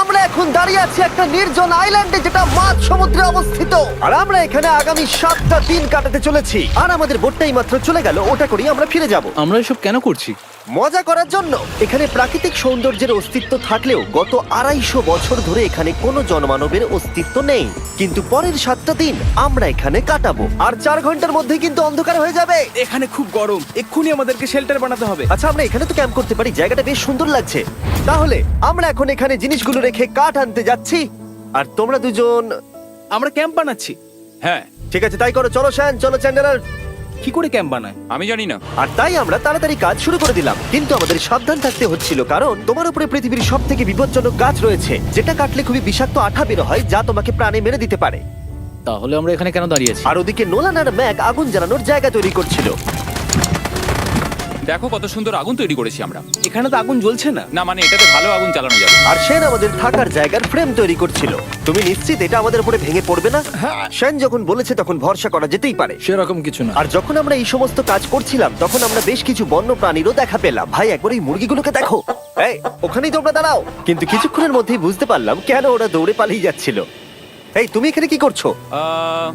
আমরা এখন দাঁড়িয়ে আছি একটা নির্জন আইল্যান্ডে যেটা মাঝ সমুদ্রে অবস্থিত। আর আমরা এখানে আগামী 7টা দিন কাটাতে চলেছি। আর আমাদের বোটটাই মাত্র চলে গেল, ওটা করেই আমরা ফিরে যাব আমরা এসব কেন করছি? মজা করার জন্য। এখানে প্রাকৃতিক সৌন্দর্যের অস্তিত্ব থাকলেও গত 250 বছর ধরে এখানে কোনো জনমানবের অস্তিত্ব নেই। কিন্তু পরের 7টা দিন আমরা এখানে কাটাবো, আর 4 ঘন্টার মধ্যে কিন্তু অন্ধকার হয়ে যাবে। এখানে খুব গরম, এক্ষুনি আমাদেরকে শেল্টার বানাতে হবে। আচ্ছা, আমরা এখানে তো ক্যাম্প করতে পারি, জায়গাটা বেশ সুন্দর লাগছে। তাহলে আমরা এখন এখানে জিনিসগুলো রেখে কাঠ আনতে যাচ্ছি, আর তোমরা দুজন। আমরা ক্যাম্প বানাচ্ছি। হ্যাঁ, ঠিক আছে, তাই করো। চলো শ্যান, চলো চ্যান্ডেলার। কি করে ক্যাম্প বানায়? আমি জানি না। আর তাই আমরা তাড়াতাড়ি কাজ শুরু করে দিলাম, কিন্তু আমাদের সাবধান থাকতে হচ্ছিল, কারণ তোমার উপরে পৃথিবীর সব থেকে বিপজ্জনক গাছ রয়েছে, যেটা কাটলে খুবই বিষাক্ত আঠা বের হয়, যা তোমাকে প্রাণে মেরে দিতে পারে। তাহলে আমরা এখানে কেন দাঁড়িয়ে আছি? আর ওদিকে নোলান আর ম্যাক আগুন জ্বালানোর জায়গা তৈরি করছিল। দেখো কত সুন্দর আগুন তৈরি করেছি আমরা। এখানে তো আগুন জ্বলছে না। না মানে এটাতে ভালো আগুন চালানো যাবে। আর সেন আমাদের থাকার জায়গার ফ্রেম তৈরি করছিল। তুমি নিশ্চিত এটা আমাদের উপরে ভেঙে পড়বে না? সেন যখন বলেছে তখন ভরসা করা যেতেই পারে। সেরকম কিছু না। আর যখন আমরা এই সমস্ত কাজ করছিলাম তখন আমরা বেশ কিছু বন্য প্রাণীরও দেখা পেলাম। ভাই, একবার এই মুরগিগুলোকে দেখো। এই, ওখানেই তোমরা দাঁড়াও। কিন্তু কিছুক্ষণের মধ্যেই বুঝতে পারলাম কেন ওরা দৌড়ে পালিয়ে যাচ্ছিল। এই, তুমি এখানে কি করছো?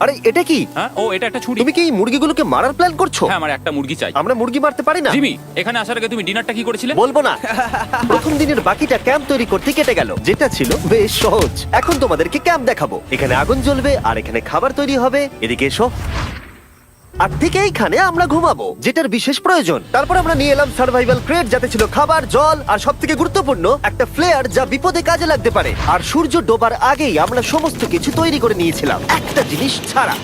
আরে এটা কি? হ্যাঁ, ও এটা একটা ছুরি। তুমি কি এই মুরগিগুলোকে মারার প্ল্যান করছো? হ্যাঁ, আমার একটা মুরগি চাই। আমরা মুরগি মারতে পারি না। জিমি, এখানে আসার আগে তুমি ডিনারটা কি করেছিলে? বলবো না। প্রথম দিনের বাকিটা ক্যাম্প তৈরি করতে কেটে গেল, যেটা ছিল বেশ সহজ। এখন তোমাদেরকে ক্যাম্প দেখাবো। এখানে আগুন জ্বলবে আর এখানে খাবার তৈরি হবে। এদিকে এসো। আর ঠিক এইখানে আমরা ঘুমাবো, যেটার বিশেষ প্রয়োজন। তারপর আমরা নিয়ে এলাম সার্ভাইভাল ক্রেট, যাতে ছিল খাবার, জল আর সবথেকে গুরুত্বপূর্ণ একটা ফ্লেয়ার, যা বিপদে কাজে লাগতে পারে। আর সূর্য ডোবার আগেই আমরা সমস্ত কিছু তৈরি করে নিয়েছিলাম, একটা জিনিস ছাড়া।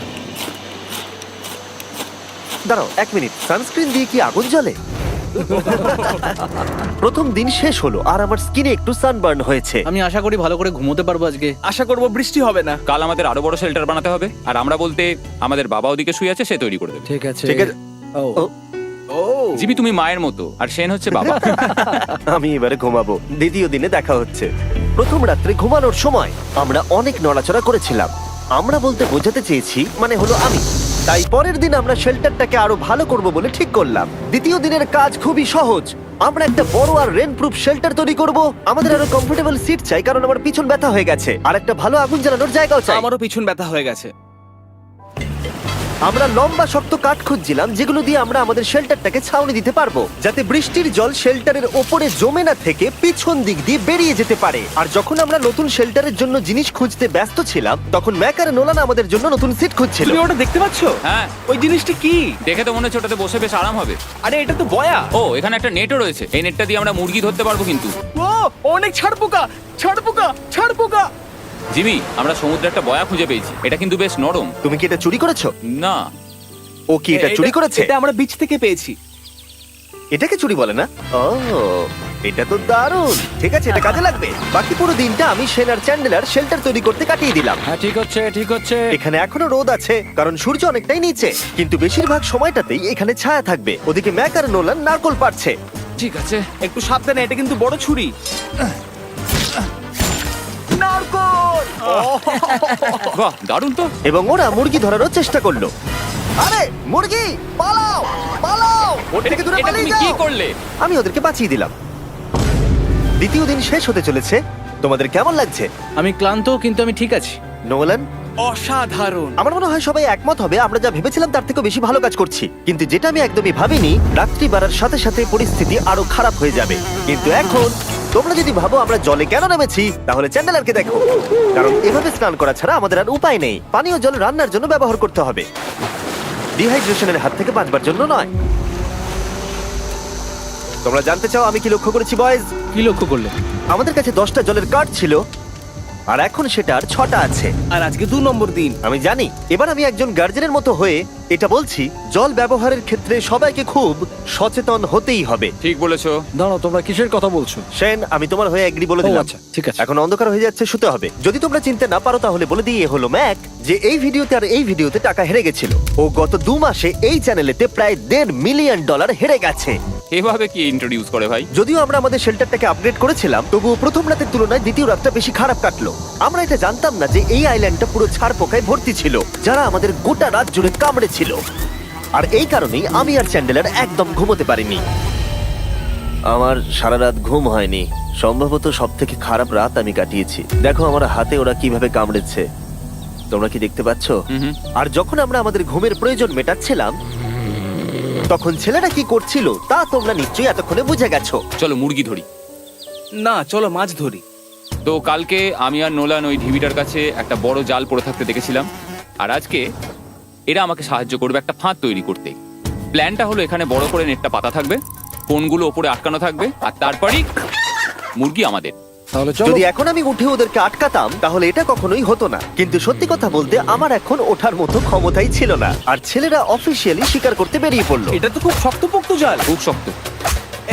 দাঁড়াও 1 মিনিট, সানস্ক্রিন দিয়ে কি আগুন জ্বলে? প্রথম দিন শেষ হলো আর আমার স্কিনে একটু সানবার্ন হয়েছে। আমি আশা করি ভালো করে ঘুমোতে পারবো আজকে। আশা করব বৃষ্টি হবে না। কাল আমাদের আরো বড় শেল্টার বানাতে হবে। আর আমরা বলতে আমাদের বাবা ওদিকে শুয়ে আছে, সে তৈরি করে দেবে। ঠিক আছে। ঠিক আছে। ও ও, ও জিমি, তুমি মায়ের মতো আর সেন হচ্ছে বাবা। আমি এবারে ঘুমাবো। দ্বিতীয় দিনে দেখা হচ্ছে। প্রথম রাত্রে ঘুমানোর সময় আমরা অনেক নড়াচড়া করেছিলাম। আমরা বলতে বোঝাতে চেয়েছি, মানে হলো আমি। তাই পরের দিন আমরা শেল্টারটাকে আরো ভালো করব বলে ঠিক করলাম। দ্বিতীয় দিনের কাজ খুবই সহজ। আমরা একটা বড় আর রেন প্রুফ শেল্টার তৈরি করব। আমাদের আরো কমফোর্টেবল সিট চাই, কারণ আমার পিছন ব্যথা হয়ে গেছে। আর একটা ভালো আগুন জ্বালানোর জায়গাও চাই। আমারও পিছন ব্যথা হয়ে গেছে। আমরা লম্বা শক্ত কাঠ খুঁজছিলাম, যেগুলো দিয়ে আমরা আমাদের শেল্টারটাকে ছাউনি দিতে পারবো, যাতে বৃষ্টির জল শেল্টারের ওপরে জমে না থেকে পিছন দিক দিয়ে বেরিয়ে যেতে পারে। আর যখন আমরা নতুন শেল্টারের জন্য জিনিস খুঁজতে ব্যস্ত ছিলাম, তখন ম্যাক আর নোলান আমাদের জন্য নতুন সিট খুঁজছিল। তুমি ওটা দেখতে পাচ্ছো? হ্যাঁ, ওই জিনিসটা কি? দেখে তো মনে হচ্ছে ওটাতে বসে বেশ আরাম হবে। আরে এটা তো বয়া। ও, এখানে একটা নেটও রয়েছে। এই নেটটা দিয়ে আমরা মুরগি ধরতে পারবো। কিন্তু ও অনেক ছাড় পোকা, ছাড় পোকা, ছাড় পোকা। জিমি, আমরা সমুদ্রে একটা বয়া খুঁজে পেয়েছি। এটা কিন্তু বেশ নরম। তুমি কি এটা চুরি করেছো? না, ও কি এটা চুরি করেছে? এটা আমরা বিচ থেকে পেয়েছি। এটাকে চুরি বলে না? ও, এটা তো দারুণ। ঠিক আছে, এটা কাজে লাগবে। বাকি পুরো দিনটা আমি সেন আর চ্যান্ডেলার শেল্টার তৈরি করতে কাটিয়ে দিলাম। হ্যাঁ, ঠিক হচ্ছে, ঠিক হচ্ছে। এখানে এখনো রোদ আছে, কারণ সূর্য অনেকটাই নিচে, কিন্তু বেশিরভাগ সময়টাতেই এখানে ছায়া থাকবে। ওদিকে ম্যাক আর নোলান নারকোল পাড়ছে। ঠিক আছে। একটু সাবধানে, এটা কিন্তু বড় ছুরি। নারকোল। বাহ, দারুণ তো। এবং ওরা মুরগি ধরারও চেষ্টা করলো। আরে মুরগি, পালাও পালাও, ওর থেকে দূরে এটা পালিয়ে তুমি কি যাও। করলে? আমি ওদেরকে বাঁচিয়ে দিলাম। দ্বিতীয় দিন শেষ হতে চলেছে। তোমাদের কেমন লাগছে? আমি ক্লান্ত, কিন্তু আমি ঠিক আছি। নোলান? অসাধারণ। আমার মনে হয় সবাই একমত হবে, আমরা যা ভেবেছিলাম তার থেকে বেশি ভালো কাজ করছি। কিন্তু যেটা আমি একদমই ভাবিনি, রাত্রি বাড়ার সাথে সাথে পরিস্থিতি আরো খারাপ হয়ে যাবে। কিন্তু এখন তোমরা যদি ভাবো আমরা জলে কেন নেমেছি, তাহলে চ্যান্ডেলারকে দেখো। কারণ এভাবে স্নান করা ছাড়া আমাদের আর উপায় নেই। পানীয় জল রান্নার জন্য ব্যবহার করতে হবে, ডিহাইড্রেশনের হাত থেকে বাঁচবার জন্য নয়। তোমরা জানতে চাও আমি কি লক্ষ্য করেছি বয়েজ? কি লক্ষ্য করলে? আমাদের কাছে 10টা জলের কার্ড ছিল, আর এখন সেটা আর 6টা আছে। আর আজকে 2 নম্বর দিন। আমি জানি। এবার আমি একজন গার্জেনের মতো হয়ে এটা বলছি, জল ব্যবহারের ক্ষেত্রে সবাইকে খুব সচেতন হতেই হবে। ঠিক বলেছো। দাঁড়াও, তোমরা কিসের কথা বলছো? সেন, আমি তোমার হয়ে এগ্রি বলে দিলাম। আচ্ছা, ঠিক আছে। এখন অন্ধকার হয়ে যাচ্ছে, শুতে হবে। যদি তোমরা চিনতে না পারো তাহলে বলে দিয়ে হলো ম্যাক, যে এই ভিডিওতে আর এই ভিডিওতে টাকা হেরে গেছিল। ও গত 2 মাসে এই চ্যানেলেতে প্রায় $1.5 মিলিয়ন হেরে গেছে। এভাবে কি ইন্ট্রোডিউস করে ভাই? যদিও আমরা আমাদের শেল্টারটাকে আপগ্রেড করেছিলাম, তবুও প্রথম রাতের তুলনায় দ্বিতীয় রাতটা বেশি খারাপ কাটলো। আমরা এটা জানতাম না যে এই আইল্যান্ডটা পুরো ছাড় পোকায় ভর্তি ছিল, যারা আমাদের গোটা রাত জুড়ে কামড়েছিল। আর এই কারণেই আমি আর চ্যান্ডেলার একদম ঘুমোতে পারিনি। আমার সারা রাত ঘুম হয়নি, সম্ভবত সব থেকে খারাপ রাত আমি কাটিয়েছি। দেখো আমার হাতে ওরা কিভাবে কামড়েছে, তোমরা কি দেখতে পাচ্ছ? হুম। আর যখন আমরা আমাদের ঘুমের প্রয়োজন মেটাচ্ছিলাম, তখন ছেলেরা কি করছিল তা তোমরা নিশ্চয়ই এতক্ষণে বুঝে গেছো। চলো মুরগি ধরি। না, চলো মাছ ধরি। তো কালকে আমি আর নোলান ওই ঢিবিটার কাছে একটা বড় জাল পড়ে থাকতে দেখেছিলাম, আর আজকে এরা আমাকে সাহায্য করবে একটা ফাঁদ তৈরি করতে। প্ল্যানটা হলো এখানে বড় করে নেটটা পাতা থাকবে, কোনগুলো ওপরে আটকানো থাকবে, আর তারপরেই মুরগি আমাদের। তাহলে চলো। যদি এখন আমি উঠে ওদেরকে আটকাতাম তাহলে এটা কখনোই হতো না, কিন্তু সত্যি কথা বলতে আমার এখন ওঠার মতো ক্ষমতাই ছিল না। আর ছেলেরা অফিসিয়ালি স্বীকার করতে বেরিয়ে পড়লো। এটা তো খুব শক্তপোক্ত জাল। খুব শক্ত।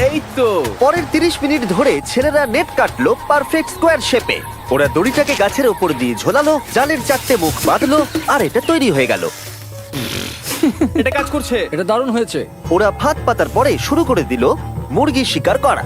এই তো। পরের 30 মিনিট ধরে ছেলেরা নেট কাটলো পারফেক্ট স্কোয়ার শেপে। ওরা দড়িটাকে গাছের উপর দিয়ে ঝোলালো, জালের 4টে মুখ বাঁধলো, আর এটা তৈরি হয়ে গেল। এটা কাজ করছে। এটা দারুণ হয়েছে। ওরা ফাঁদ পাতার পরে শুরু করে দিল মুরগি শিকার করা।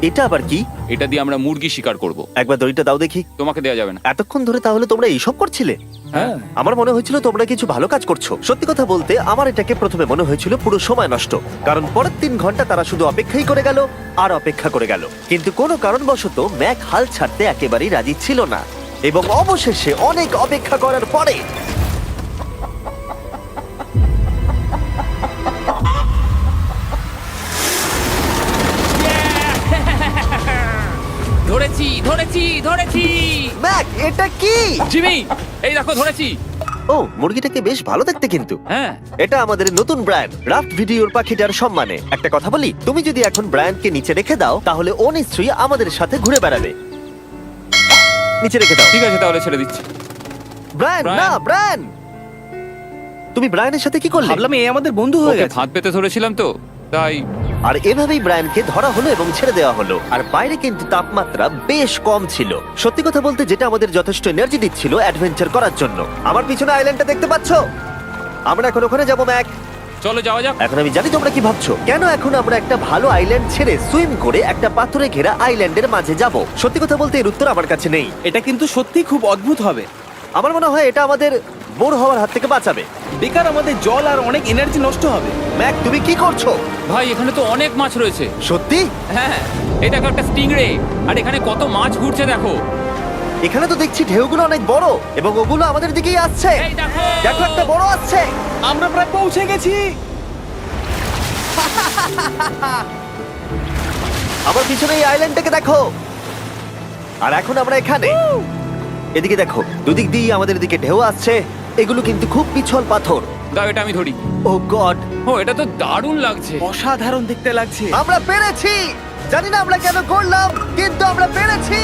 এটা আবার কি? এটা দিয়ে আমরা মুরগি শিকার করব। একবার দড়িটা দাও দেখি। তোমাকে দেওয়া যাবে না। এতক্ষণ ধরে তাহলে তোমরা এইসব করছিলে? হ্যাঁ। আমার মনে হয়েছিল তোমরা কিছু ভালো কাজ করছো। সত্যি কথা বলতে আমার এটাকে প্রথমে মনে হয়েছিল পুরো সময় নষ্ট, কারণ পরের 3 ঘন্টা তারা শুধু অপেক্ষাই করে গেল আর অপেক্ষা করে গেল। কিন্তু কোনো কারণবশত ম্যাক হাল ছাড়তে একেবারেই রাজি ছিল না, এবং অবশেষে অনেক অপেক্ষা করার পরে ধরেছি ধরেছি ধরেছি। ম্যাক, এটা কি? জিমি, এই দেখো ধরেছি। ও, মুরগিটাকে বেশ ভালো দেখতে কিন্তু। হ্যাঁ। এটা আমাদের নতুন ব্র্যান্ড রাফট ভিডিওর পাখিটার সম্মানে। একটা কথা বলি, তুমি যদি এখন ব্র্যান্ডকে নিচে রেখে দাও তাহলে ও নিশ্চয়ই আমাদের সাথে ঘুরে বেড়াবে। নিচে রেখে দাও। ঠিক আছে, তাহলে ছেড়ে দিচ্ছি। Brian, Brian. না ব্রায়ান, তুমি ব্রায়ানের সাথে কি করলে? ভাবলাম এই আমাদের বন্ধু হয়ে ওকে গেছে। ফাঁদ পেতে ধরেছিলাম তো, তাই। আর এভাবেই ব্রায়ানকে ধরা হলো এবং ছেড়ে দেওয়া হলো। আর বাইরে কিন্তু তাপমাত্রা বেশ কম ছিল। সত্যি কথা বলতে যেটা আমাদের যথেষ্ট এনার্জি দিচ্ছিল অ্যাডভেঞ্চার করার জন্য। আমার পিছনে আইল্যান্ডটা দেখতে পাচ্ছ? আমরা এখন ওখানে যাবো ম্যাক। চলো যাওয়া যাক। এখন আমি জানি তোমরা কি ভাবছো, কেন এখন আমরা একটা ভালো আইল্যান্ড ছেড়ে সুইম করে একটা পাথরে ঘেরা আইল্যান্ডের মাঝে যাব? সত্যি কথা বলতে এর উত্তর আমার কাছে নেই। এটা কিন্তু সত্যি খুব অদ্ভুত হবে। আমার মনে হয় এটা আমাদের বোর হওয়ার হাত থেকে বাঁচাবে। বেকার আমাদের জল আর অনেক এনার্জি নষ্ট হবে। ম্যাক, তুমি কি করছো? ভাই এখানে তো অনেক মাছ রয়েছে। সত্যি? হ্যাঁ, এই দেখো একটা স্টিংরে, আর এখানে কত মাছ ঘুরছে দেখো। এখানে তো দেখছি ঢেউগুলো অনেক বড় এবং ওগুলো আমাদের দিকেই আসছে। এই দেখো। দেখো, একটা বড় আসছে। আমরা প্রায় পৌঁছে গেছি। আমার পিছনে এই আইল্যান্ডটাকে দেখো। আর এখন আমরা এখানে। এদিকে দেখো, দুদিক দিয়ে আমাদের দিকে ঢেউ আসছে। এগুলো কিন্তু খুব পিছল পাথর। দাও, এটা আমি ধরি। ও গড, ও, এটা তো দারুণ লাগছে। অসাধারণ দেখতে লাগছে। আমরা পেরেছি। জানি না আমরা কেন করলাম, কিন্তু আমরা পেরেছি।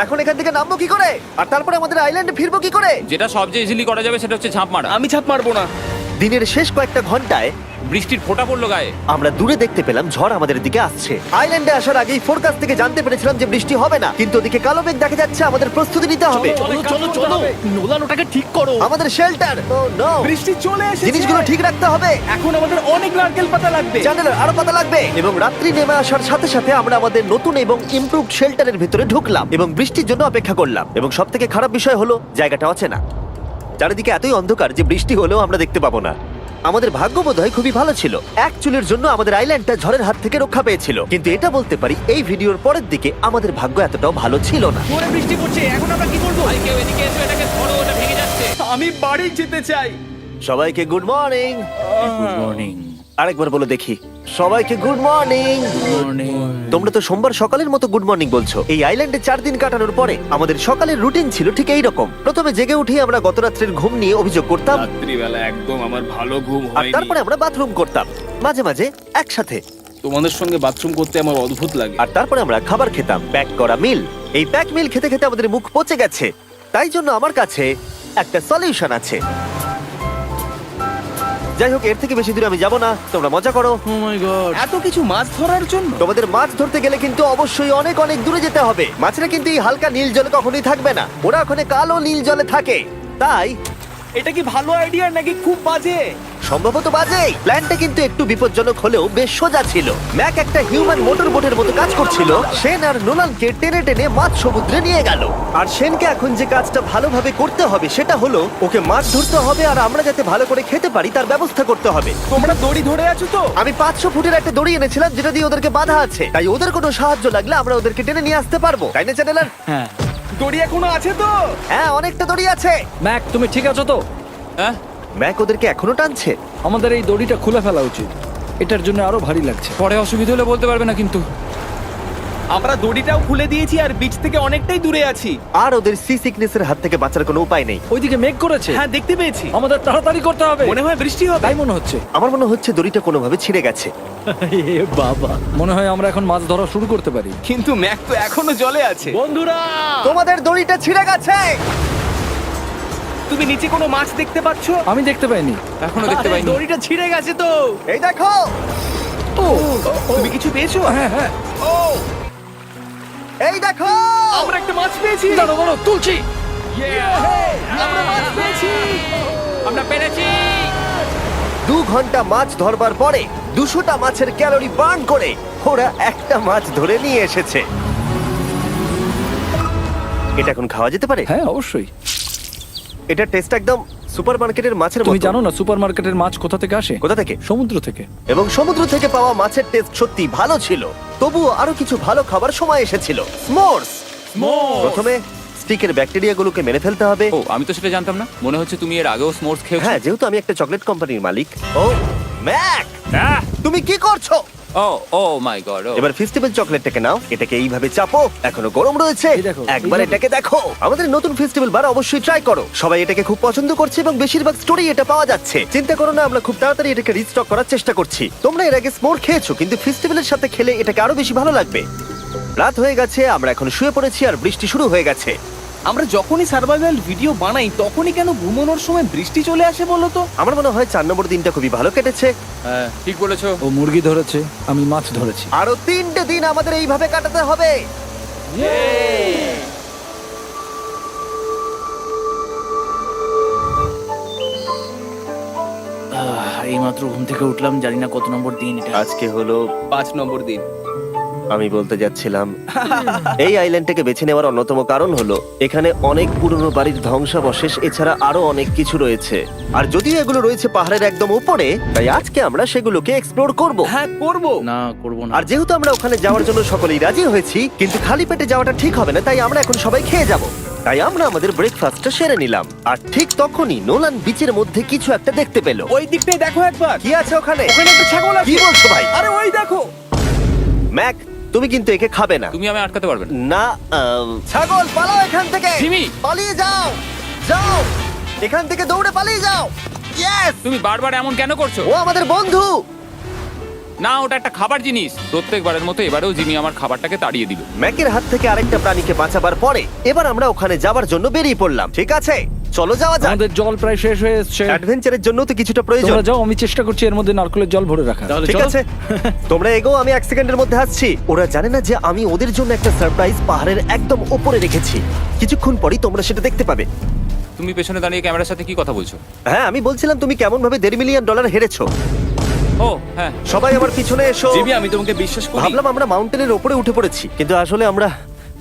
এখন এখান থেকে নামবো কি করে, আর তারপরে আমাদের আইল্যান্ডে ফিরবো কি করে? যেটা সবচেয়ে ইজিলি করা যাবে সেটা হচ্ছে ঝাঁপ মারা। আমি ছাপ মারবো না। দিনের শেষ কয়েকটা ঘন্টায় বৃষ্টির ফোঁটা পড়লো গায়ে। আমরা দূরে দেখতে পেলাম ঝড় আমাদের দিকে আসছে। আইল্যান্ডে আসার আগেই ফোরকাস্ট থেকে জানতে পেরেছিলাম যে বৃষ্টি হবে না, কিন্তু ওদিকে কালো মেঘ দেখা যাচ্ছে। আমাদের প্রস্তুতি নিতে হবে। চলো নোলান ওটাকে ঠিক করো। আমাদের শেল্টার, ও নো, বৃষ্টি চলে এসেছে। জিনিসগুলো ঠিক রাখতে হবে। এখন আমাদের অনেক নারকেল পাতা লাগবে। জানালার আরো পাতা লাগবে। এবং রাত্রি নেমে আসার সাথে সাথে আমরা আমাদের নতুন এবং ইমপ্রুভড শেল্টারের ভিতরে ঢুকলাম এবং বৃষ্টির জন্য অপেক্ষা করলাম। এবং সব থেকে খারাপ বিষয় হলো জায়গাটা অচেনা। চারিদিকে এতই অন্ধকার যে বৃষ্টি হলেও আমরা দেখতে পাবো না। আমাদের ভাগ্য বোধহয় খুবই ভালো ছিল। এক চুলের জন্য আমাদের আইল্যান্ডটা ঝড়ের হাত থেকে রক্ষা পেয়েছিল, কিন্তু এটা বলতে পারি এই ভিডিওর পরের দিকে আমাদের ভাগ্য এতটাও ভালো ছিল না। জোরে বৃষ্টি পড়ছে, এখন আমরা কি করব? ভাই কেউ এদিকে এসো, এটাকে ধরো, ওটা ভেঙে যাচ্ছে। আমি বাড়ি যেতে চাই। সবাইকে গুড মর্নিং। Good morning. আরেকবার বলো দেখি, সবাইকে গুড মর্নিং। তোমরা তো সোমবার সকালের মতো গুড মর্নিং বলছো। এই আইল্যান্ডে 4 দিন কাটানোর পরে আমাদের সকালের রুটিন ছিল ঠিক এই রকম। প্রথমে জেগে উঠে আমরা গত রাত্রের ঘুম নিয়ে অভিযোগ করতাম, রাত্রিবেলা একদম আমার ভালো ঘুম আর তারপরে আমরা বাথরুম করতাম, মাঝে মাঝে একসাথে। তোমাদের সঙ্গে বাথরুম করতে আমার অদ্ভুত লাগে। আর তারপরে আমরা খাবার খেতাম, প্যাক করা মিল। এই প্যাক মিল খেতে খেতে আমাদের মুখ পচে গেছে, তাই জন্য আমার কাছে একটা সলিউশন আছে। যাই হোক, এর থেকে বেশি দূরে আমি যাব না, তোমরা মজা করো। ও মাই গড। এত কিছু মাছ ধরার জন্য তোমাদের মাছ ধরতে গেলে কিন্তু অবশ্যই অনেক অনেক দূরে যেতে হবে। মাছেরা কিন্তু এই হালকা নীল জলে কখনোই থাকবে না, ওরা ওখানে কালো নীল জলে থাকে। তাই এটা কি ভালো আইডিয়া নাকি খুব বাজে? সম্ভবত বাজে। প্ল্যানটা কিন্তু একটু বিপজ্জনক হলেও বেশ সোজা ছিল। ম্যাক একটা হিউম্যান মোটর বোটের মতো কাজ করছিল। শেন আর নোলানকে টেনে টেনে মাছ সমুদ্রে নিয়ে গেল। আর শেনকে এখন যে কাজটা ভালোভাবে করতে হবে সেটা হলো ওকে মাছ ধরতে হবে আর আমরা যাতে ভালো করে খেতে পারি তার ব্যবস্থা করতে হবে। তোমরা দড়ি ধরে আছো তো? আমি 500 ফুটের একটা দড়ি এনেছিলাম যেটা দিয়ে ওদেরকে বাঁধা আছে, তাই ওদের কোনো সাহায্য লাগলে আমরা ওদেরকে টেনে নিয়ে আসতে পারবো, তাই না চ্যানেলার? হ্যাঁ। দড়ি এখনো আছে তো? হ্যাঁ, অনেকটা দড়ি আছে। ম্যাক, তুমি ঠিক আছো তো? হ্যাঁ, ম্যাক ওদেরকে এখনো টানছে। আমাদের এই দড়িটা খুলে ফেলা উচিত, এটার জন্য আরো ভারী লাগছে। পরে অসুবিধা হলে বলতে পারবে না কিন্তু। আমরা দড়িটাও খুলে দিয়েছি আর বিচ থেকে অনেকটাই দূরে আছি। আর ওদের সি সিকনেসের হাত থেকে বাঁচার কোনো উপায় নেই। ওইদিকে মেঘ করেছে। হ্যাঁ, দেখতে পেয়েছি। আমাদের তাড়াতাড়ি করতে হবে। মনে হয় বৃষ্টি হবে। তাই মনে হচ্ছে। আমার মনে হচ্ছে দড়িটা কোনোভাবে ছিঁড়ে গেছে। এ বাবা, মনে হয় আমরা এখন মাছ ধরা শুরু করতে পারি। কিন্তু ম্যাক তো এখনো জলে আছে। বন্ধুরা, তোমাদের দড়িটা ছিঁড়ে গেছে। তুমি নিচে কোনো মাছ দেখতে পাচ্ছ? আমি দেখতে পাইনি। এখনো দেখতে পাইনি। দড়িটা ছিঁড়ে গেছে তো। এই দেখো। ও, তুমি কিছু পেয়েছো? হ্যাঁ হ্যাঁ। ও, এই দেখো। আমরা একটা মাছ পেয়েছি। দাঁড়ো দাঁড়ো, তুলছি। আমরা মাছ পেয়েছি। আমরা পেরেছি। 2 ঘন্টা মাছ ধরবার পরে 200টা মাছের ক্যালোরি বার্ন করে ওরা একটা মাছ ধরে নিয়ে এসেছে। এটা এখন খাওয়া যেতে পারে? হ্যাঁ অবশ্যই। এটা টেস্ট একদম সুপারমার্কেটের মাছের তুমি মতো। জানো না সুপারমার্কেটের মাছ কোথা থেকে আসে? কোথা থেকে? সমুদ্র থেকে। এবং সমুদ্র থেকে পাওয়া মাছের টেস্ট সত্যি ভালো ছিল। তবুও আরো কিছু ভালো খাবার সময় এসেছিল। স্মোর্স। প্রথমে স্টিকের ব্যাকটেরিয়াগুলোকে মেরে ফেলতে হবে। ও, আমি তো সেটা জানতাম না। মনে হচ্ছে তুমি এর আগেও স্মোর্স খেয়েছো। হ্যাঁ, যেহেতু আমি একটা চকলেট কোম্পানির মালিক। ও ম্যাক, আহ! তুমি কি করছো? ও ও মাই গড। এবার ফেস্টিভ্যাল চকলেটটাকে নাও, এটাকে এইভাবে চাপো, এখনো গরম রয়েছে। এই দেখো, একবার এইভাবে। এটাকে দেখো। আমাদের নতুন ফেস্টিভ্যাল বার অবশ্যই ট্রাই করো। সবাই এটাকে খুব পছন্দ করছে এবং বেশিরভাগ স্টোরি এটা পাওয়া যাচ্ছে। চিন্তা করো না, আমরা খুব তাড়াতাড়ি এটাকে রিস্টক করার চেষ্টা করছি। তোমরা এর আগে স্মোর খেয়েছো, কিন্তু ফেস্টিভ্যালের সাথে খেলে এটাকে আরো বেশি ভালো লাগবে। রাত হয়ে গেছে, আমরা এখন শুয়ে পড়েছি আর বৃষ্টি শুরু হয়ে গেছে। আমরা যখনই সার্ভাইভাল ভিডিও বানাই তখনই কেন ঘুমানোর সময় বৃষ্টি চলে আসে বলো তো? আমার মনে হয় 4 নম্বর দিনটা খুবই ভালো কেটেছে। হ্যাঁ, ঠিক বলেছো। ও মুরগি ধরেছে, আমি মাছ ধরেছি। আরো 3টে দিন আমাদের এইভাবে কাটাতে হবে। এইমাত্র ঘুম থেকে উঠলাম, জানি না কত নম্বর দিন এটা। আজকে হলো 5 নম্বর দিন। আমি বলতে যাচ্ছিলাম এই আইল্যান্ডটাকে বেছে নেওয়ার অন্যতম কারণ হলো এখানে অনেক পুরনো বাড়ির ধ্বংসাবশেষ, এছাড়া আরো অনেক কিছু রয়েছে। আর যদিও এগুলো রয়েছে পাহাড়ের একদম উপরে, তাই আজকে আমরা সেগুলোকে এক্সপ্লোর করব। হ্যাঁ, করব। না, করবো না। আর যেহেতু আমরা ওখানে যাওয়ার জন্য সকলেই রাজি হয়েছি, কিন্তু খালি পেটে যাওয়াটা ঠিক হবে না, তাই আমরা এখন সবাই খেয়ে যাব। তাই আমরা আমাদের ব্রেকফাস্টটা সেরে নিলাম। আর ঠিক তখনই নোলান বিচের মধ্যে কিছু একটা দেখতে পেল। ওই দিকটাই দেখো একবার। কি আছে ওখানে? ওখানে একটা ছাগল আছে। কি বলছো ভাই? আরে ওই দেখো। ম্যাক, তুমি কিন্তু একে খাবে না। তুমি আমি আটকাতে পারবে না। না, ছাগল পালাও এখান থেকে। জিমি! পালিয়ে যাও, যাও এখান থেকে, দৌড়ে পালিয়ে যাও। ইয়েস! তুমি বারবার এমন কেন করছো? ও আমাদের বন্ধু। না, ওটা একটা খাবার জিনিস। প্রত্যেকবারের মতো এবারেও জিমি আমার খাবারটাকে তাড়িয়ে দিল। ম্যাকের হাত থেকে আরেকটা প্রাণীকে বাঁচাবার পরে এবার আমরা ওখানে যাবার জন্য বেরিয়ে পড়লাম। ঠিক আছে, চলো যাওয়া যাক। আমাদের জল প্রায় শেষ হয়ে এসেছে। অ্যাডভেঞ্চারের জন্য তো কিছুটা প্রয়োজন। তোমরা যাও, আমি চেষ্টা করছি এর মধ্যে নারকেলের জল ভরে রাখা। তাহলে ঠিক চলো। আছে, তোমরা এগো, আমি 1 সেকেন্ডের মধ্যে আসছি। ওরা জানে না যে আমি ওদের জন্য একটা সারপ্রাইজ পাহাড়ের একদম উপরে রেখেছি। কিছুক্ষণ পরেই তোমরা সেটা দেখতে পাবে। তুমি পেছনে দাঁড়িয়ে ক্যামেরার সাথে কি কথা বলছো? হ্যাঁ, আমি বলছিলাম তুমি কেমন ভাবে $1.5 মিলিয়ন হেরেছো। ও হ্যাঁ। সবাই আমার পিছনে এসো। জিমি, আমি তোমাকে বিশ্বাস করি। ভাবলাম আমরা মাউন্টেনের উপরে উঠে পড়েছি, কিন্তু আসলে আমরা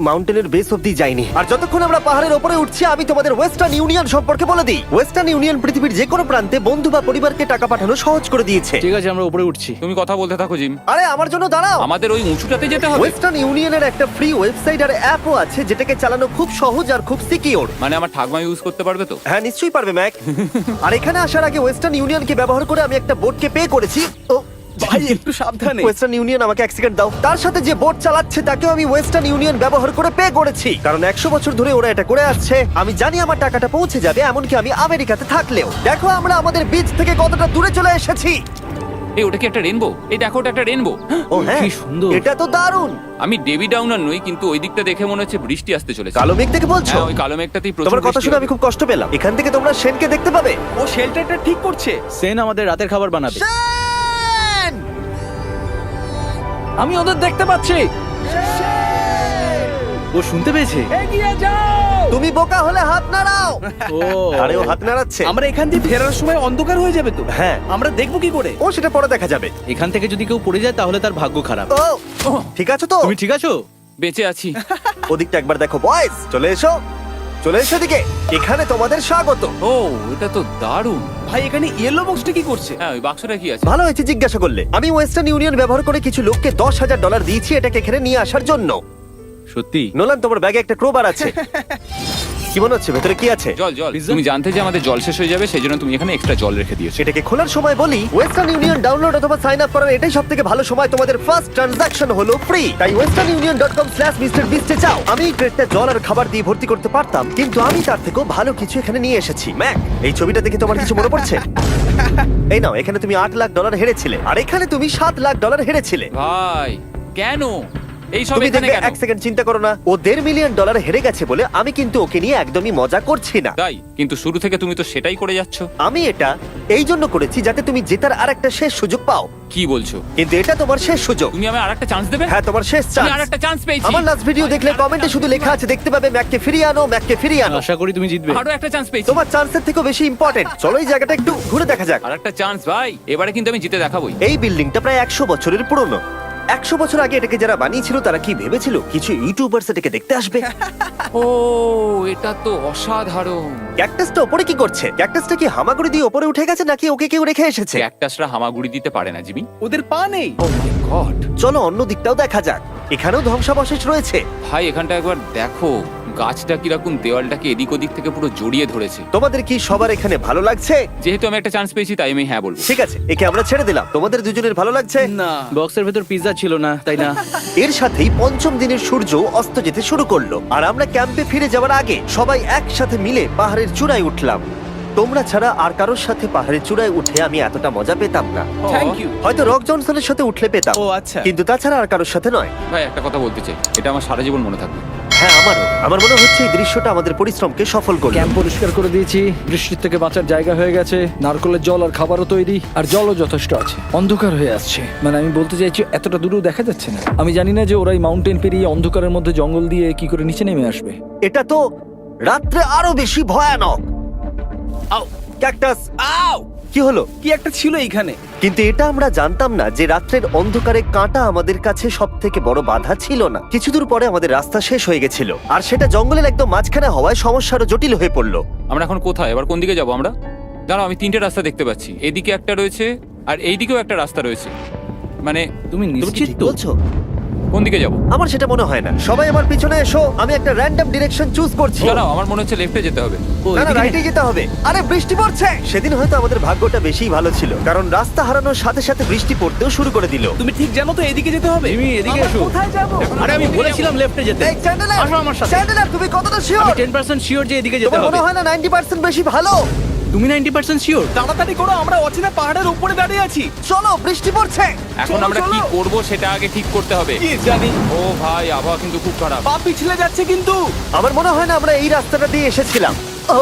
মাউন্টেনের বেস অব্দি যাইনি। আর যতক্ষণ আমরা পাহাড়ের উপরে উঠছি, আমি তোমাদের ওয়েস্টার্ন ইউনিয়ন সম্পর্কে বলে দিই। ওয়েস্টার্ন ইউনিয়ন পৃথিবীর যে কোনো প্রান্তে বন্ধু বা পরিবারকে টাকা পাঠানো সহজ করে দিয়েছে। ঠিক আছে, আমরা উপরে উঠছি। তুমি কথা বলতে থাকো জিম। আরে আমার জন্য দাঁড়াও। আমাদের ওই উঁচুটাতে যেতে হবে। ওয়েস্টার্ন ইউনিয়নের একটা ফ্রি ওয়েবসাইট আর অ্যাপও আছে, যেটাকে চালানো খুব সহজ আর খুব সিকিউর। মানে আমার ঠাকমা ইউজ করতে পারবে তো? হ্যাঁ, নিশ্চয়ই পারবে ম্যাক। আর এখানে আসার আগে ওয়েস্টার্ন ইউনিয়নকে ব্যবহার করে আমি একটা বোটকে পে করেছি। ও ভাই, একটু সাবধানে। ওয়েস্টার্ন ইউনিয়ন আমাকে 1 সেকেন্ড দাও। তার সাথে যে বোট চালাচ্ছে তাকেও আমি ওয়েস্টার্ন ইউনিয়ন ব্যবহার করে পে করেছি, কারণ 100 বছর ধরে ওরা এটা করে আসছে। আমি জানি আমার টাকাটা পৌঁছে যাবে, এমনকি আমি আমেরিকাতে থাকলেও। দেখো আমরা আমাদের বিচ থেকে কতটা দূরে চলে এসেছি। এই ওটা কি একটা রেনবো? এই দেখো, ওটা একটা রেনবো। ও হ্যাঁ, কি সুন্দর। এটা তো দারুণ। আমি ডেভি ডাউনার নই, কিন্তু ওই দিকটা দেখে মনে হচ্ছে বৃষ্টি আসতে চলেছে। কালো মেঘ থেকে বলছো? হ্যাঁ, ওই কালো মেঘটাতেই প্রচুর তোমার কথা বৃষ্টি শুনে হবে। আমি খুব কষ্ট পেলাম। এখান থেকে তোমরা শেনকে দেখতে পাবে। ও শেল্টারটা ঠিক করছে। সেন আমাদের রাতের খাবার বানাবে। শেন! আমি ওদের দেখতে পাচ্ছি। ও শুনতে পেয়েছে। তুমি বোকা হলে হাত নাড়াও। ও আরে ও হাত নাড়াচ্ছে। আমরা এখান দিয়ে ফেরার সময় অন্ধকার হয়ে যাবে তো। হ্যাঁ। আমরা দেখবো কি করে? ও সেটা পরে দেখা যাবে। এখান থেকে যদি কেউ পড়ে যায় তাহলে তার ভাগ্য খারাপ। ও ঠিক আছে তো? তুমি ঠিক আছো? বেঁচে আছি। ওদিকটা একবার দেখো বয়েজ, চলে এসো, চলে এসো দিকে। এখানে তোমাদের স্বাগত। ও এটা তো দারুণ। ভাই এখানে ইয়েলো বক্সটা কি করছে? হ্যাঁ ওই বাক্সটা কি আছে? ভালো হয়েছে জিজ্ঞাসা করলে। আমি ওয়েস্টার্ন ইউনিয়ন ব্যবহার করে কিছু লোককে $10,000 দিয়েছি এটাকে এখানে নিয়ে আসার জন্য। সত্যি? নোলান, তোমার ব্যাগে একটা ক্রোবার আছে। কি মনে হচ্ছে ভেতরে কি আছে? জল জল। তুমি জানতে যে আমাদের জল শেষ হয়ে যাবে সেই জন্য তুমি এখানে এক্সট্রা জল রেখে দিয়েছো। এটাকে খোলার সময় বলি, ওয়েস্টার্ন ইউনিয়ন ডাউনলোড অথবা সাইন আপ করার এটাই সবথেকে ভালো সময়। তোমাদের ফার্স্ট ট্রানজাকশন হলো ফ্রি। তাই westernunion.com/MrBeast এ যাও। আমি এই ক্রেটটা জল আর খাবার দিয়ে ভর্তি করতে পারতাম, কিন্তু আমি তার থেকেও ভালো কিছু এখানে নিয়ে এসেছি। ম্যাক, এই ছবিটা দেখে তোমার কিছু মনে পড়ছে? এই নাও, এখানে তুমি $8 লাখ হেরেছিলে, আর এখানে তুমি $7 লাখ হেরেছিলে। ভাই কেন এই সব তুমি এখানে দেখবে, কেন? এক সেকেন্ড চিন্তা করো না। ও $1.5 মিলিয়ন হেরে গেছে বলে আমি কিন্তু ওকে নিয়ে একদমই মজা করছি না। তাই কিন্তু শুরু থেকে তুমি তো সেটাই করে যাচ্ছ। আমি এটা এই জন্য করেছি যাতে তুমি জেতার আরেকটা শেষ সুযোগ পাও, কি বলছো? কিন্তু এটা তোমার শেষ সুযোগ। তুমি আমায় আরেকটা চান্স দেবে? হ্যাঁ, তোমার শেষ আমি চান্স। আরেকটা চান্স পেয়েছি। আমার লাস্ট ভিডিও দেখলে কমেন্টে শুধু লেখা আছে, দেখতে পাবে ম্যাককে ফিরিয়ে আনো, ম্যাককে ফিরিয়ে আনো। আশা করি তুমি জিতবে। আরো একটা চান্স পেয়েছি। তোমার চান্সের থেকেও বেশি ইম্পর্টেন্ট। চলো এই জায়গাটা একটু ঘুরে দেখা যাক। আরেকটা চান্স ভাই, এবারে কিন্তু আমি জিতে দেখাবোই। এই বিল্ডিংটা প্রায় 100 বছরের পুরনো। 100 বছর আগে এটাকে যারা বানিয়েছিল তারা কি ভেবেছিল কিছু ইউটিউবার্স এটাকে দেখতে আসবে? ও এটা তো অসাধারণ। ক্যাকটাসটা ওপরে কি করছে? ক্যাকটাসটা কি হামাগুড়ি দিয়ে ওপরে উঠে গেছে নাকি ওকে কেউ রেখে এসেছে? ক্যাকটাসরা হামাগুড়ি দিতে পারে না জিমি। ওদের পা নেই। ও মাই গড। চলো অন্য দিকটাও দেখা যাক। এখানেও ধ্বংসাবশেষ রয়েছে। ভাই এখানটা একবার দেখো, গাছটা কিরকম দেওয়ালটাকে এদিক ওদিক থেকে পুরো জড়িয়ে ধরেছে। তোমাদের কি সবার এখানে ভালো লাগছে? যেহেতু আমি একটা চান্স পেয়েছি তাই আমি হ্যাঁ বলবো। ঠিক আছে, একে আমরা ছেড়ে দিলাম। তোমাদের দুজনের ভালো লাগছে? না। বক্সের ভেতর পিৎজা ছিল না, তাই না? এর সাথেই পঞ্চম দিনের সূর্য অস্ত যেতে শুরু করলো, আর আমরা ক্যাম্পে ফিরে যাওয়ার আগে সবাই একসাথে মিলে পাহাড়ের চূড়ায় উঠলাম। তোমরা ছাড়া আর কারোর সাথে পাহাড়ের চূড়ায় উঠে আমি এতটা মজা পেতাম না। Thank you. হয়তো রক জনসনের সাথে উঠলে পেতাম, ও আচ্ছা। কিন্তু তাছাড়া আর কারোর সাথে নয়। ভাই একটা কথা বলতে চাই, এটা আমার সারা জীবন মনে থাকবে। হ্যাঁ, আমারও। আমার মনে হচ্ছে এই দৃশ্যটা আমাদের পরিশ্রমকে সফল করলো। ক্যাম্প পরিষ্কার করে দিয়েছি, বৃষ্টির থেকে বাঁচার জায়গা হয়ে গেছে, নারকেলের জল আর খাবারও তৈরি, আর জলও যথেষ্ট আছে। অন্ধকার হয়ে আসছে, মানে আমি বলতে চাইছি এতটা দূরেও দেখা যাচ্ছে না। আমি জানি না যে ওরা এই মাউন্টেন পেরিয়ে অন্ধকারের মধ্যে জঙ্গল দিয়ে কি করে নিচে নেমে আসবে। এটা তো রাত্রে আরো বেশি ভয়ানক। আও, ক্যাকটাস, আও, কি হলো? কি একটা ছিল এইখানে। কিন্তু এটা আমরা জানতাম না যে রাত্রের অন্ধকারে কাঁটা আমাদের কাছে সব থেকে বড় বাধা ছিল না। কিছু দূর পরে আমাদের রাস্তা শেষ হয়ে গেছিল, আর সেটা জঙ্গলের একদম মাঝখানে হওয়ায় সমস্যা আরো জটিল হয়ে পড়লো। আমরা এখন কোথায়, এবার কোন দিকে যাবো আমরা? দাঁড়াও, আমি তিনটে রাস্তা দেখতে পাচ্ছি। এদিকে একটা রয়েছে আর এইদিকেও একটা রাস্তা রয়েছে। মানে তুমি তুমি কি নিশ্চিত ঠিক তো? বলছো? কোন দিকে যাবো? আমার সেটা মনে হয় না। সবাই আমার পিছনে এসো, আমি একটা র্যান্ডম ডিরেকশন চুজ করছি। দাঁড়াও, আমার মনে হচ্ছে লেফটে যেতে হবে। ও, না না, এদিকে? রাইটে যেতে হবে। আরে বৃষ্টি পড়ছে। সেদিন হয়তো আমাদের ভাগ্যটা বেশিই ভালো ছিল, কারণ রাস্তা হারানোর সাথে সাথে বৃষ্টি পড়তেও শুরু করে দিল। তুমি ঠিক জানো তো এদিকে যেতে হবে? জিমি, এদিকে আমরা এসো। কোথায় যাবো? আরে আমি বলেছিলাম লেফটে যেতে। এই চ্যান্ডেলার, আসো আমার সাথে। চ্যান্ডেলার, তুমি কতটা শিওর? আমি 10% শিওর যে এদিকে যেতে তোমার হবে। মনে হয় না 90% বেশি ভালো? তুমি 90% শিওর? তাড়াতাড়ি করো, আমরা অচেনা পাহাড়ের উপরে দাঁড়িয়ে আছি। চলো, বৃষ্টি পড়ছে। এখন চলো, আমরা কি চলো। করব সেটা আগে ঠিক করতে হবে। কি জানি, ও ভাই, আবহাওয়া কিন্তু খুব খারাপ। পা পিছলে যাচ্ছে কিন্তু। আমার মনে হয় না আমরা এই রাস্তাটা দিয়ে এসেছিলাম। ও,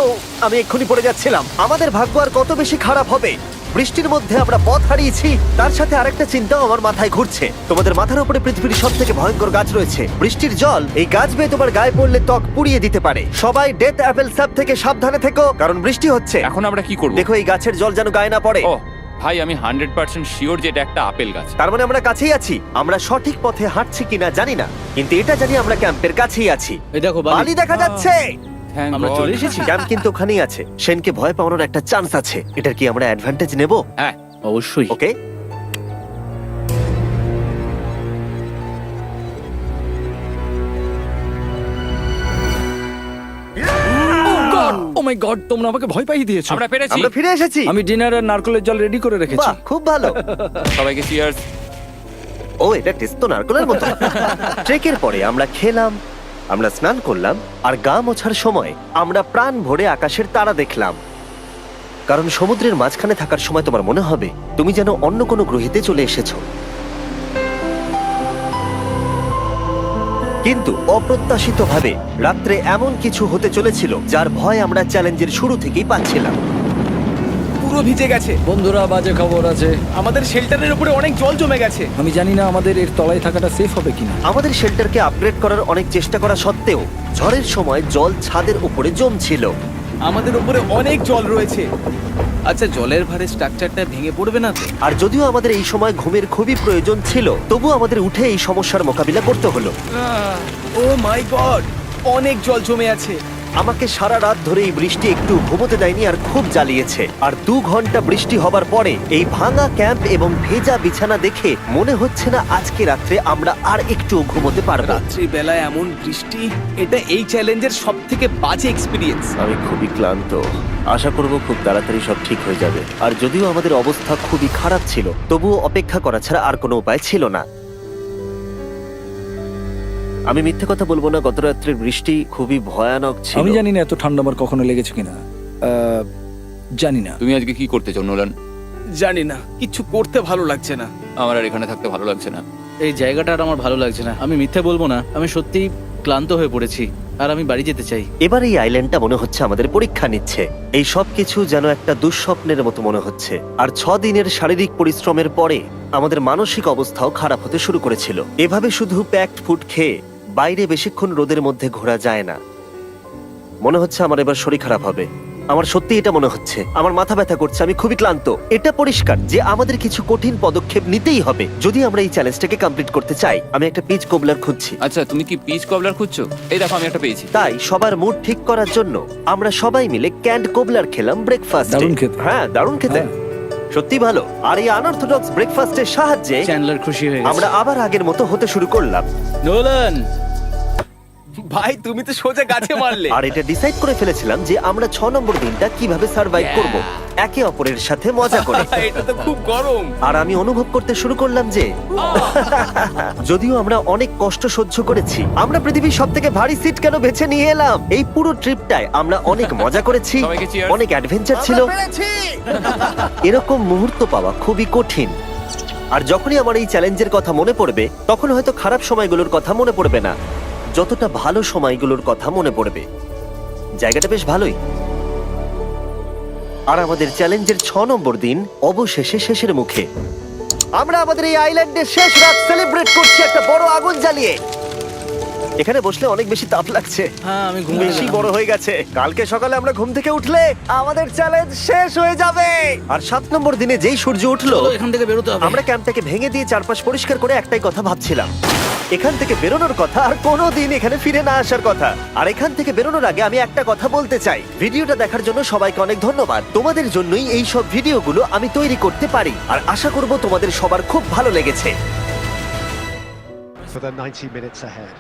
আমি এক্ষুনি পড়ে যাচ্ছিলাম। আমাদের ভাগ্য আর কত বেশি খারাপ হবে। বৃষ্টির মধ্যে আমরা পথ হারিয়েছি, তার সাথে আরেকটা চিন্তাও আমার মাথায় ঘুরছে। তোমাদের মাথার উপরে পৃথিবীর সব থেকে ভয়ঙ্কর গাছ রয়েছে। বৃষ্টির জল এই গাছ বেয়ে তোমার গায়ে পড়লে ত্বক পুড়িয়ে দিতে পারে। সবাই ডেথ অ্যাপেল স্যাপ থেকে সাবধানে থেকো, কারণ বৃষ্টি হচ্ছে। এখন আমরা কি করব? দেখো এই গাছের জল যেন গায়ে না পড়ে। ও ভাই, আমি 100% শিওর যে এটা একটা আপেল গাছ। তার মানে আমরা কাছেই আছি। আমরা সঠিক পথে হাঁটছি কিনা জানি না, কিন্তু এটা জানি আমরা ক্যাম্পের কাছেই আছি। এই দেখো বালি বালি। দেখা যাচ্ছে। Thank আমরা God. চলে এসেছি। ক্যাম্প কিন্তু ওখানেই আছে। সেনকে ভয় পাওয়ানোর একটা চান্স আছে। এটার কি আমরা অ্যাডভান্টেজ নেব? হ্যাঁ, অবশ্যই। ওকে, ও মাই গড, তোমরা আমাকে ভয় পাইয়ে দিয়েছো। আমরা পেরেছি। আমরা ফিরে এসেছি। আমি ডিনার আর নারকেলের জল রেডি করে রেখেছি। বাহ, খুব ভালো। সবাইকে চিয়ার্স। ও, এটা টেস্ট তো নারকেলের মতো। ট্রেকের পরে আমরা খেলাম, আমরা স্নান করলাম, আর গা মোছার সময় আমরা প্রাণ ভরে আকাশের তারা দেখলাম। কারণ সমুদ্রের মাঝখানে থাকার সময় তোমার মনে হবে তুমি যেন অন্য কোনো গ্রহেতে চলে এসেছো। কিন্তু অপ্রত্যাশিতভাবে রাত্রে এমন কিছু হতে চলেছিল যার ভয় আমরা চ্যালেঞ্জের শুরু থেকেই পাচ্ছিলাম। ও পুরো ভিজে গেছে। বন্ধুরা, বাজে খবর আছে। আমাদের শেল্টারের উপরে অনেক জল জমে গেছে। আমি জানি না আমাদের এর তলায় থাকাটা সেফ হবে কিনা। আমাদের শেল্টারকে আপগ্রেড করার অনেক চেষ্টা করা সত্ত্বেও ঝড়ের সময় জল ছাদের উপরে জমছিল। আমাদের উপরে অনেক জল রয়েছে। আচ্ছা, জলের ভারে স্ট্রাকচারটা ভেঙে পড়বে না তো? আর যদিও আমাদের এই সময় ঘুমের খুবই প্রয়োজন ছিল, তবু আমাদের উঠে এই সমস্যার মোকাবিলা করতে হলো। ও মাই গড, অনেক জল জমে আছে। আমাকে সারা রাত ধরে এই বৃষ্টি একটু ঘুমোতে দেয়নি আর খুব জ্বালিয়েছে। আর 2 ঘন্টা বৃষ্টি হবার পরে এই ভাঙা ক্যাম্প এবং ভেজা বিছানা দেখে মনে হচ্ছে না আজকে রাত্রে আমরা আর একটু ঘুমোতে পারবো। রাত্রি বেলায় এমন বৃষ্টি, এটা এই চ্যালেঞ্জের সব থেকে বাজে এক্সপিরিয়েন্স। আমি খুবই ক্লান্ত। আশা করব খুব তাড়াতাড়ি সব ঠিক হয়ে যাবে। আর যদিও আমাদের অবস্থা খুবই খারাপ ছিল, তবুও অপেক্ষা করা ছাড়া আর কোনো উপায় ছিল না। আমি মিথ্যে কথা বলবো না, গত রাত্রের বৃষ্টি খুবই ভয়ানক ছিল। আমি জানি না এত ঠান্ডা আমার কখনো লেগেছে কিনা। জানি না। তুমি আজকে কি করতে চাও নোলান? জানি না, কিছু করতে ভালো লাগছে না। আমার আর এখানে থাকতে ভালো লাগছে না। এই জায়গাটা আর আমার ভালো লাগছে না। আমি মিথ্যে বলবো না, আমি সত্যিই ক্লান্ত হয়ে পড়েছি আর আমি বাড়ি যেতে চাই। এবার এই আইল্যান্ডটা মনে হচ্ছে আমাদের পরীক্ষা নিচ্ছে। এই সব কিছু যেন একটা দুঃস্বপ্নের মতো মনে হচ্ছে। আর 6 দিনের শারীরিক পরিশ্রমের পরে আমাদের মানসিক অবস্থাও খারাপ হতে শুরু করেছিল। এভাবে শুধু প্যাকড ফুড খেয়ে বাইরে বেশিক্ষণ রোদের মধ্যে ঘোরা যায় না। মনে হচ্ছে আমার এবার শরীর খারাপ হবে। আমার সত্যি এটা মনে হচ্ছে। আমার মাথা ব্যথা করছে, আমি খুবই ক্লান্ত। এটা পরিষ্কার যে আমাদের কিছু কঠিন পদক্ষেপ নিতেই হবে যদি আমরা এই চ্যালেঞ্জটাকে কমপ্লিট করতে চাই। আমি একটা পিচ কোবলার খুঁজছি। আচ্ছা, তুমি কি পিচ কবলার খুঁজছো? এই দেখো, আমি একটা পেয়েছি। তাই সবার মুড ঠিক করার জন্য আমরা সবাই মিলে ক্যান্ড কোবলার খেলাম ব্রেকফাস্ট। দারুণ খেতে। হ্যাঁ, দারুণ খেতে। হ্যাঁ। সত্যি ভালো। আর এই আনঅর্থোডক্স ব্রেকফাস্টের সাহায্যে চ্যান্ডলার খুশি হয়ে গেছে। আমরা আবার আগের মতো হতে শুরু করলাম। নোলান, ভাই, তুমি তো সোজা গাছে মারলে। আর এটা ডিসাইড করে ফেলেছিলাম যে আমরা 6 নম্বর দিনটা কিভাবে সার্ভাইভ করব, একে অপরের সাথে মজা করে। এটা তো খুব গরম। আর আমি অনুভব করতে শুরু করলাম যে যদিও আমরা অনেক কষ্ট সহ্য করেছি, আমরা পৃথিবীর সব থেকে ভারী সিট কেন বেছে নিয়ে এলাম। এই পুরো ট্রিপটায় আমরা অনেক মজা করেছি, সবাইকে cheers। অনেক অ্যাডভেঞ্চার ছিল। এরকম মুহূর্ত পাওয়া খুবই কঠিন। আর যখনই আমার এই চ্যালেঞ্জের কথা মনে পড়বে, তখন হয়তো খারাপ সময়গুলোর কথা মনে পড়বে না, যতটা ভালো সময়গুলোর কথা মনে পড়বে। জায়গাটা বেশ ভালোই। আর আমাদের চ্যালেঞ্জের 6 নম্বর দিন অবশেষে শেষের মুখে। আমরা আমাদের এই আইল্যান্ডের শেষ রাত সেলিব্রেট করছি একটা বড় আগুন জ্বালিয়ে। এখানে বসলে অনেক বেশি তাপ লাগছে। হ্যাঁ, আমি ঘুমিয়ে বেশি গেলাম। বড় হয়ে গেছে। কালকে সকালে আমরা ঘুম থেকে উঠলে আমাদের চ্যালেঞ্জ শেষ হয়ে যাবে। আর 7 নম্বর দিনে যেই সূর্য উঠলো, চলো, এখান থেকে বেরোতে হবে। আমরা ক্যাম্পটাকে ভেঙে দিয়ে চারপাশ পরিষ্কার করে একটাই কথা ভাবছিলাম, এখান থেকে বেরোনোর কথা, আর কোনোদিন এখানে ফিরে না আসার কথা। আর এখান থেকে বেরোনোর আগে আমি একটা কথা বলতে চাই। ভিডিওটা দেখার জন্য সবাইকে অনেক ধন্যবাদ। তোমাদের জন্যই এই সব ভিডিওগুলো আমি তৈরি করতে পারি। আর আশা করব তোমাদের সবার খুব ভালো লেগেছে। For the 90 minutes ahead.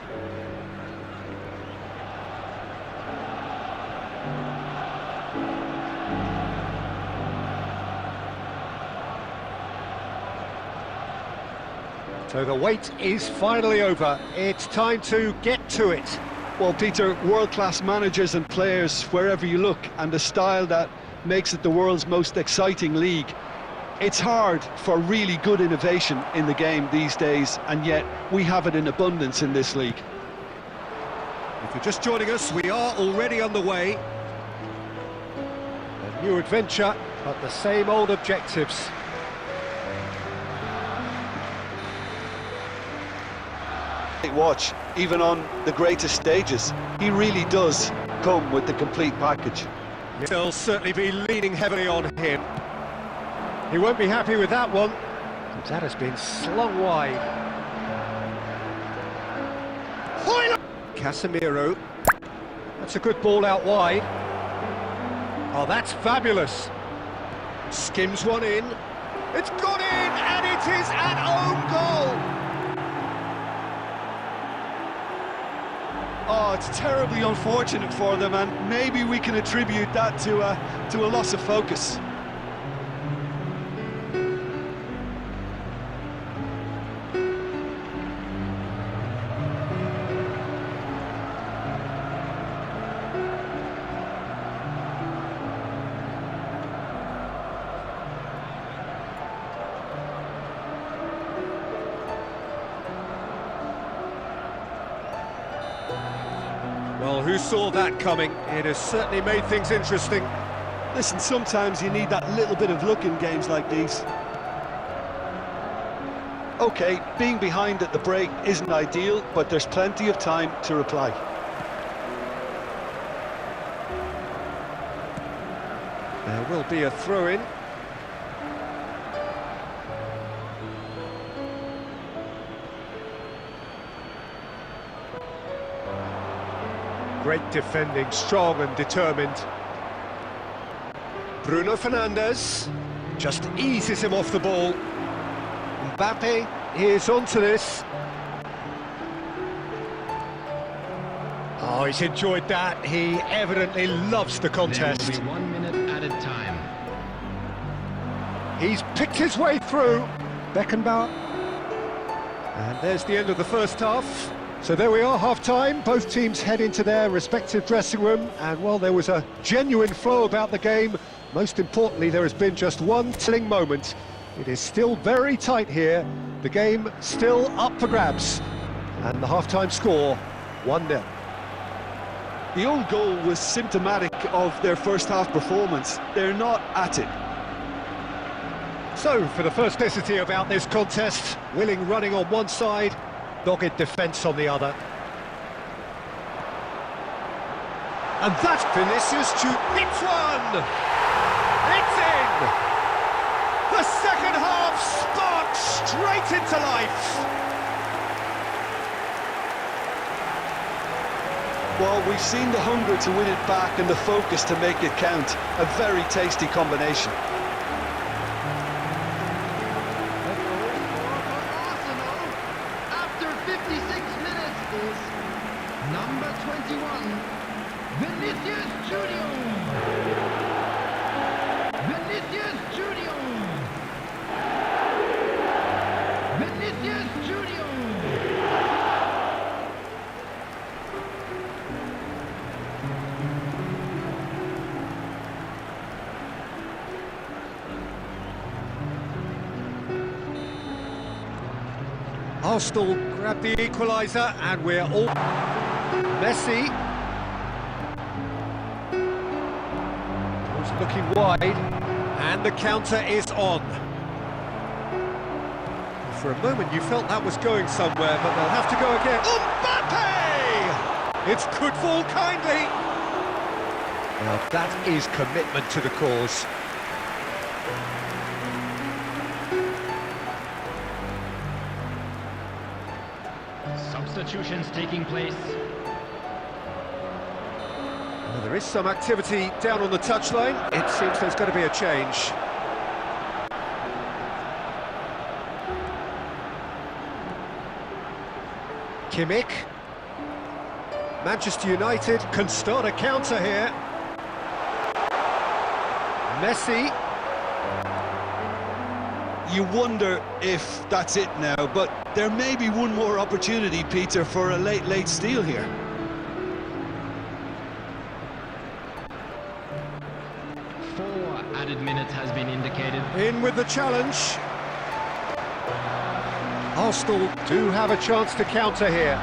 So the wait is finally over. It's time to get to it. Well, Peter, world-class managers and players wherever you look, and the style that makes it the world's most exciting league. It's hard for really good innovation in the game these days, and yet we have it in abundance in this league. If you're just joining us, we are already on the way. A new adventure, but the same old objectives. Watch, even on the greatest stages, he really does come with the complete package. They'll certainly be leaning heavily on him. He won't be happy with that one. That has been slung wide. Casemiro. That's a good ball out wide. Oh, that's fabulous. Skims one in. It's gone in, and it is an own goal. Oh, it's terribly unfortunate for them, and maybe we can attribute that to a loss of focus. Well, who saw that coming? It has certainly made things interesting. Listen, sometimes you need that little bit of luck in games like these. Okay, being behind at the break isn't ideal, but there's plenty of time to reply. There will be a throw-in. Great defending, strong and determined. Bruno Fernandes just eases him off the ball. Mbappe is onto this. Oh, he's enjoyed that. He evidently loves the contest. There will be 1 minute added time. He's picked his way through. Beckenbauer. And there's the end of the first half. So there we are, half-time. Both teams head into their respective dressing room. And while there was a genuine flow about the game, most importantly, there has been just one telling moment. It is still very tight here. The game still up for grabs. And the half-time score, 1-0. The own goal was symptomatic of their first-half performance. They're not at it. So, for the first publicity about this contest, Willing running on one side, dogged defence on the other. And that's Vinicius to hits one! It's in! The second half sparks straight into life! Well, we've seen the hunger to win it back and the focus to make it count. A very tasty combination. Arsenal, after 56 minutes, is number 21, Vinicius Junior. Vinicius Junior. Vinicius Junior. Arsenal grab the equaliser and we're all... Messi. Was looking wide and the counter is on. For a moment you felt that was going somewhere, but they'll have to go again. Mbappe! It's good fall kindly. Now that is commitment to the cause. Substitutions taking place. Well, there is some activity down on the touchline. It seems there's going to be a change. Kimmich. Manchester United can start a counter here. Messi. You wonder if that's it now, but there may be one more opportunity, Peter, for a late steal here. Four added minutes has been indicated. In with the challenge. Arsenal do have a chance to counter here.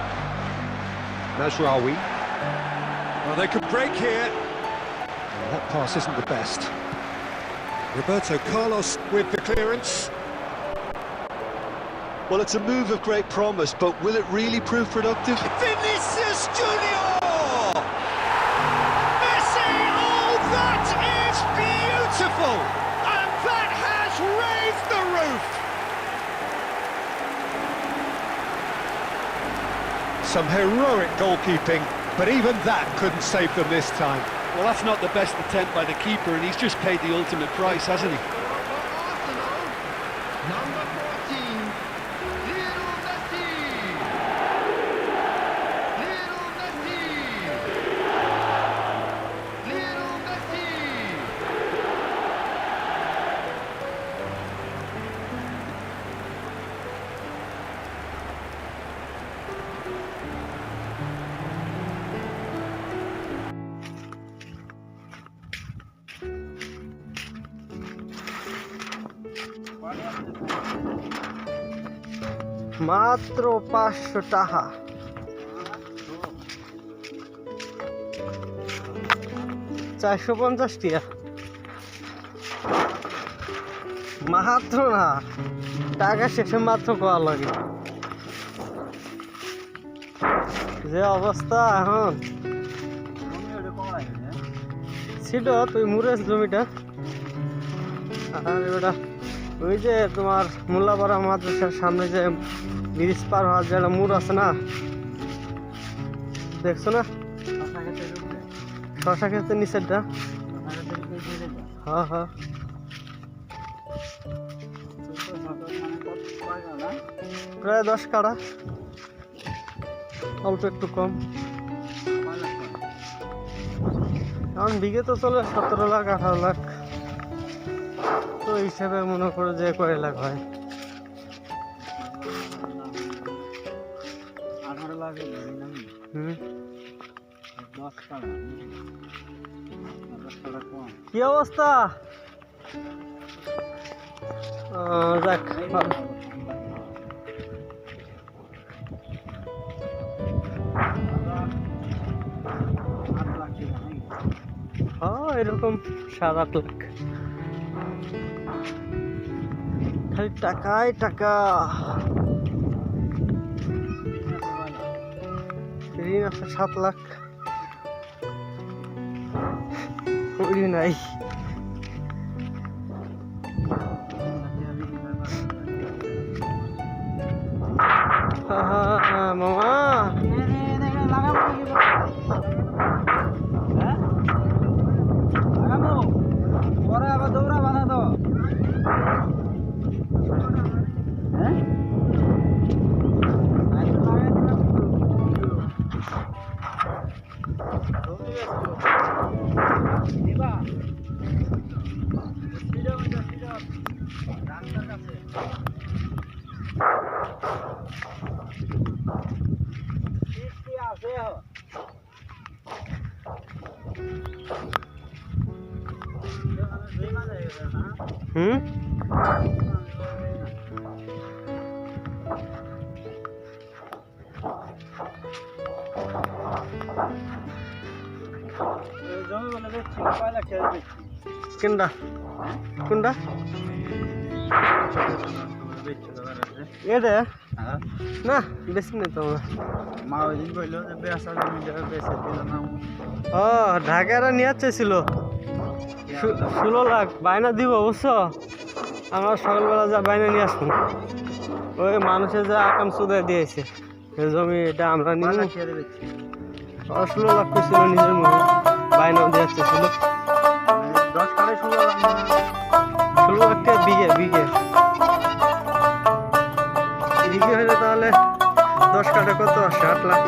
Mazraoui. Well, they could break here. Well, that pass isn't the best. Roberto Carlos with the clearance. Well, it's a move of great promise, but will it really prove productive? Vinicius Junior! Messi! Oh, that is beautiful! And that has raised the roof! Some heroic goalkeeping, but even that couldn't save them this time. Well, that's not the best attempt by the keeper, and he's just paid the ultimate price, hasn't he? Arsenal, number 14, Lionel Messi. Lionel Messi. Lionel Messi. মাত্র 500 টাকা। চারশো 50 টাকা। মাত্র না, টাকা শেষে মাত্র করা লাগে। যে অবস্থা এখন ছিল, তুই মুরেস জমিটা। আর ওটা ওই যে তোমার মোল্লাপাড়া মাদ্রাসার সামনে যে ব্রিজ পার হওয়ার যে একটা মুর আছে না, দেখছো না? শশা ক্ষেতের নিচেরটা। হ্যাঁ হ্যাঁ, প্রায় 10 কাঠা, অল্প একটু কম। এখন বিঘে তো চলে 17 লাখ 18 লাখ, তো হিসাবে মনে করো যে কয় লাখ হয়। 18 লাখ হুম, 10 টাকা 10 টাকা কম। কি অবস্থা? যাক ভালো। হ্যাঁ, এরকম 7-8 লাখ, খালি টাকায় টাকা। ঋণ আছে 7 লাখ, ওই নাই। মামা পরে আবার দৌড়া বাধা তো। হুম, কোনটা কোনটা এটা না, বেশি নেই তো আমরা। মা ওই দিন বললো যে বেসা জমি যাবে, বেসে দিল না। ও, ঢাকারা নিয়ে চাইছিল 16 লাখ বায়না দিব অবশ্য। আমরা সকালবেলা যা বায়না নিয়ে আসবো, ওই মানুষের যা আকাম সুদা দিয়েছে জমি, এটা আমরা নিব। 16 লাখ ছিল নিজের মুখে, বায়নাও দিয়ে চাইছিল 10 কাঠে 16 লাখ। 16 লাখ টাকা বিঘে বিঘে বিঘে হলে তাহলে 10 কাঠা কত আসে? 8 লাখ,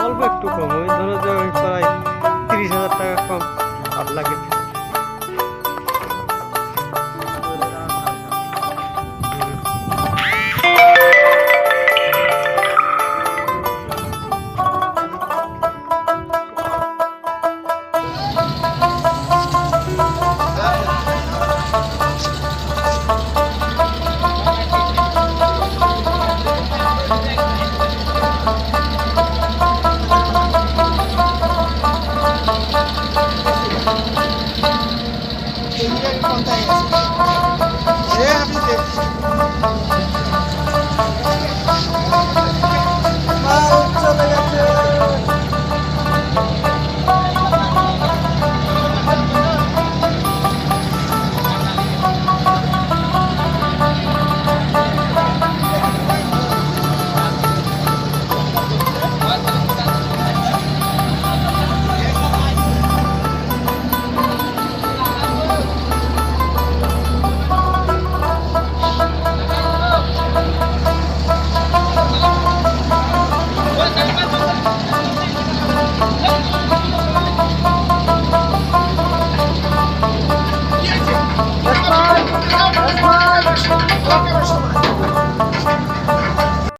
অল্প একটু কম। ওই ধরো যে ওই প্রায় 30,000 টাকা কম, 8 লাখের।